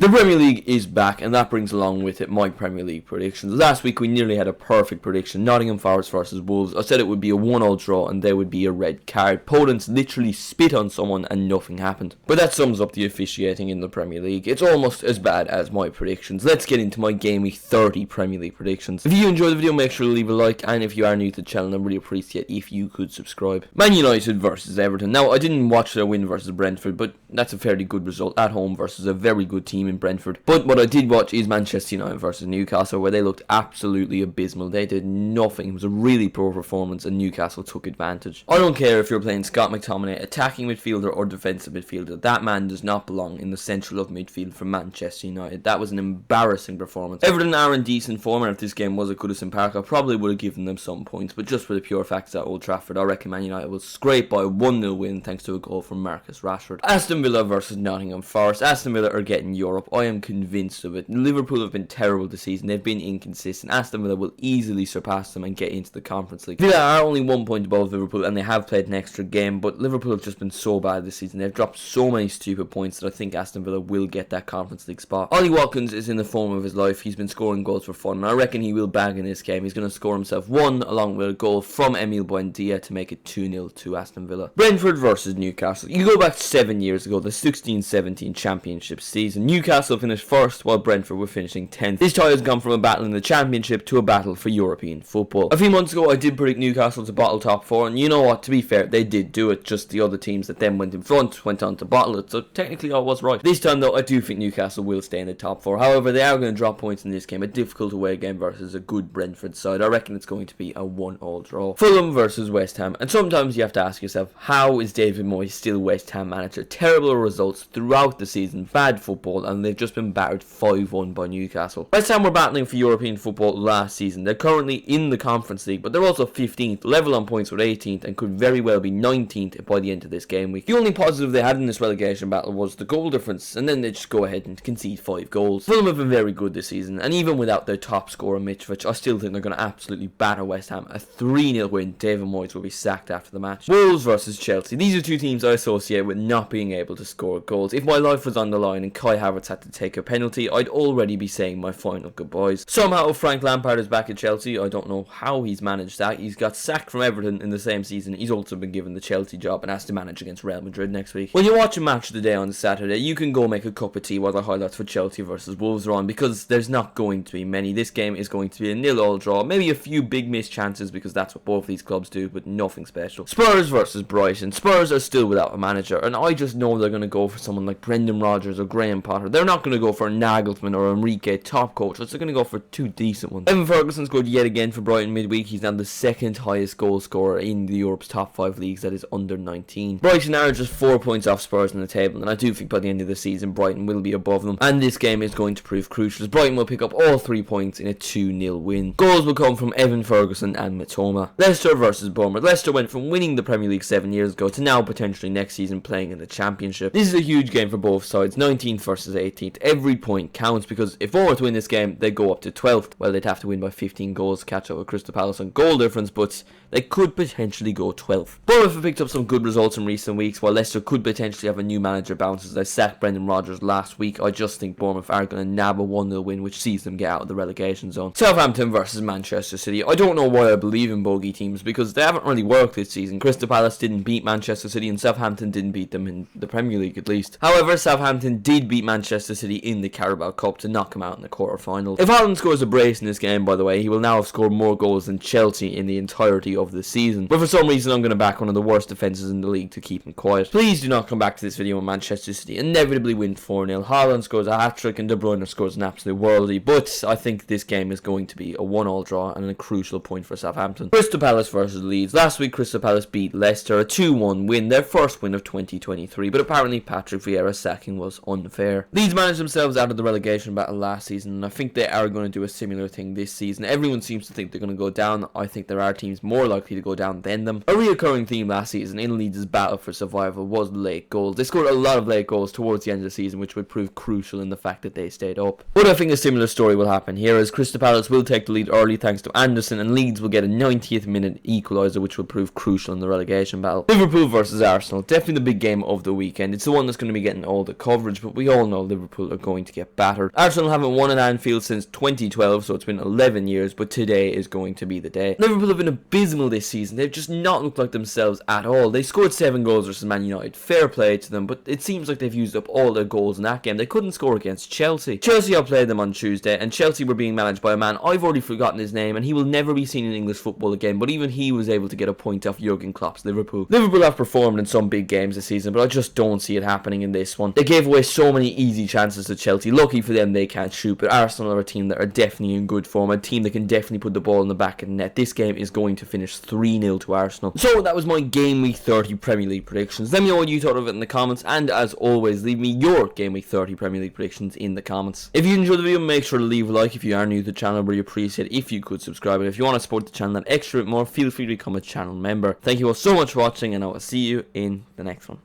The Premier League is back, and that brings along with it my Premier League predictions. Last week we nearly had a perfect prediction. Nottingham Forest versus Wolves. I said it would be a 1-1 draw and there would be a red card. Podence literally spit on someone and nothing happened. But that sums up the officiating in the Premier League. It's almost as bad as my predictions. Let's get into my Game Week 30 Premier League predictions. If you enjoyed the video, make sure to leave a like, and if you are new to the channel, I'd really appreciate if you could subscribe. Man United versus Everton. Now, I didn't watch their win versus Brentford, but that's a fairly good result at home versus a very good team in Brentford. But what I did watch is Manchester United versus Newcastle, where they looked absolutely abysmal. They did nothing. It was a really poor performance, and Newcastle took advantage. I don't care if you're playing Scott McTominay, attacking midfielder or defensive midfielder. That man does not belong in the central of midfield for Manchester United. That was an embarrassing performance. Everton are in decent form, and if this game was at Goodison Park, I probably would have given them some points, but just for the pure facts at Old Trafford, I reckon Man United will scrape by a 1-0 win thanks to a goal from Marcus Rashford. Aston Villa versus Nottingham Forest. Aston Villa are getting Europe. I am convinced of it. Liverpool have been terrible this season. They've been inconsistent. Aston Villa will easily surpass them and get into the Conference League. Villa are only 1 point above Liverpool, and they have played an extra game, but Liverpool have just been so bad this season. They've dropped so many stupid points that I think Aston Villa will get that Conference League spot. Ollie Watkins is in the form of his life. He's been scoring goals for fun, and I reckon he will bag in this game. He's going to score himself one, along with a goal from Emile Buendia to make it 2-0 to Aston Villa. Brentford versus Newcastle. You go back 7 years ago, the 16-17 Championship season. Newcastle finished first, while Brentford were finishing 10th. This tie has gone from a battle in the Championship to a battle for European football. A few months ago, I did predict Newcastle to bottle top 4, and you know what, to be fair, they did do it. Just the other teams that then went in front went on to bottle it, so technically I was right. This time though, I do think Newcastle will stay in the top 4. However, they are going to drop points in this game, a difficult away game versus a good Brentford side. I reckon it's going to be a 1-1 draw. Fulham versus West Ham, and sometimes you have to ask yourself, how is David Moyes still West Ham manager? Terrible results throughout the season, bad football, and they've just been battered 5-1 by Newcastle. West Ham were battling for European football last season. They're currently in the Conference League, but they're also 15th, level on points with 18th, and could very well be 19th by the end of this game week. The only positive they had in this relegation battle was the goal difference, and then they just go ahead and concede 5 goals. Fulham have been very good this season, and even without their top scorer Mitrovic, I still think they're going to absolutely batter West Ham. A 3-0 win. David Moyes will be sacked after the match. Wolves versus Chelsea. These are two teams I associate with not being able to score goals. If my life was on the line and Kai Havertz had to take a penalty, I'd already be saying my final goodbyes. Somehow Frank Lampard is back at Chelsea. I don't know how he's managed that. He's got sacked from Everton in the same season. He's also been given the Chelsea job and has to manage against Real Madrid next week. When you watch a match of the day on Saturday, you can go make a cup of tea while the highlights for Chelsea versus Wolves are on, because there's not going to be many. This game is going to be a 0-0 draw. Maybe a few big missed chances, because that's what both these clubs do, but nothing special. Spurs versus Brighton. Spurs are still without a manager, and I just know they're going to go for someone like Brendan Rodgers or Graham Potter. They're not going to go for Nagelsmann or Enrique, top coaches. They're going to go for 2 decent ones. Evan Ferguson scored yet again for Brighton midweek. He's now the 2nd highest goal scorer in the Europe's top 5 leagues, that is under 19. Brighton are just 4 points off Spurs in the table, and I do think by the end of the season Brighton will be above them, and this game is going to prove crucial as Brighton will pick up all 3 points in a 2-0 win. Goals will come from Evan Ferguson and Mitoma. Leicester versus Bournemouth. Leicester went from winning the Premier League 7 years ago to now potentially next season playing in the Championship. This is a huge game for both sides, 19th versus 18th. Every point counts, because if Bournemouth win this game, they go up to 12th. Well, they'd have to win by 15 goals to catch up with Crystal Palace on goal difference, but they could potentially go 12th. Bournemouth have picked up some good results in recent weeks, while Leicester could potentially have a new manager bounce as they sacked Brendan Rodgers last week. I just think Bournemouth are going to nab a 1-0 win, which sees them get out of the relegation zone. Southampton versus Manchester City. I don't know why I believe in bogey teams, because they haven't really worked this season. Crystal Palace didn't beat Manchester City, and Southampton didn't beat them in the Premier League at least. However, Southampton did beat Manchester City in the Carabao Cup to knock them out in the quarter-finals. If Haaland scores a brace in this game, by the way, he will now have scored more goals than Chelsea in the entirety of the season. But for some reason, I'm going to back one of the worst defences in the league to keep him quiet. Please do not come back to this video when Manchester City inevitably win 4-0. Haaland scores a hat-trick and De Bruyne scores an absolute worldie, but I think this game is going to be a 1-1 draw and a crucial point for Southampton. Crystal Palace versus Leeds. Last week, Crystal Palace beat Leicester, a 2-1 win, their first win of 2023, but apparently Patrick Vieira's sacking was unfair. Leeds managed themselves out of the relegation battle last season, and I think they are going to do a similar thing this season. Everyone seems to think they're going to go down. I think there are teams more likely to go down than them. A reoccurring theme last season in Leeds' battle for survival was late goals. They scored a lot of late goals towards the end of the season, which would prove crucial in the fact that they stayed up. But I think a similar story will happen here, as Crystal Palace will take the lead early thanks to Anderson, and Leeds will get a 90th minute equaliser, which will prove crucial in the relegation battle. Liverpool versus Arsenal, definitely the big game of the weekend. It's the one that's going to be getting all the coverage, but we all know Liverpool Liverpool are going to get battered. Arsenal haven't won at Anfield since 2012, so it's been 11 years, but today is going to be the day. Liverpool have been abysmal this season. They've just not looked like themselves at all. They scored 7 goals versus Man United. Fair play to them, but it seems like they've used up all their goals in that game. They couldn't score against Chelsea. Chelsea outplayed them on Tuesday, and Chelsea were being managed by a man, I've already forgotten his name, and he will never be seen in English football again, but even he was able to get a point off Jurgen Klopp's Liverpool. Liverpool have performed in some big games this season, but I just don't see it happening in this one. They gave away so many easy chances to Chelsea. Lucky for them, they can't shoot, but Arsenal are a team that are definitely in good form, a team that can definitely put the ball in the back of the net. This game is going to finish 3-0 to Arsenal. So that was my Game Week 30 Premier League predictions. Let me know what you thought of it in the comments, and as always, leave me your Game Week 30 Premier League predictions in the comments. If you enjoyed the video, make sure to leave a like. If you are new to the channel, really appreciate it if you could subscribe, and if you want to support the channel that extra bit more, feel free to become a channel member. Thank you all so much for watching, and I will see you in the next one.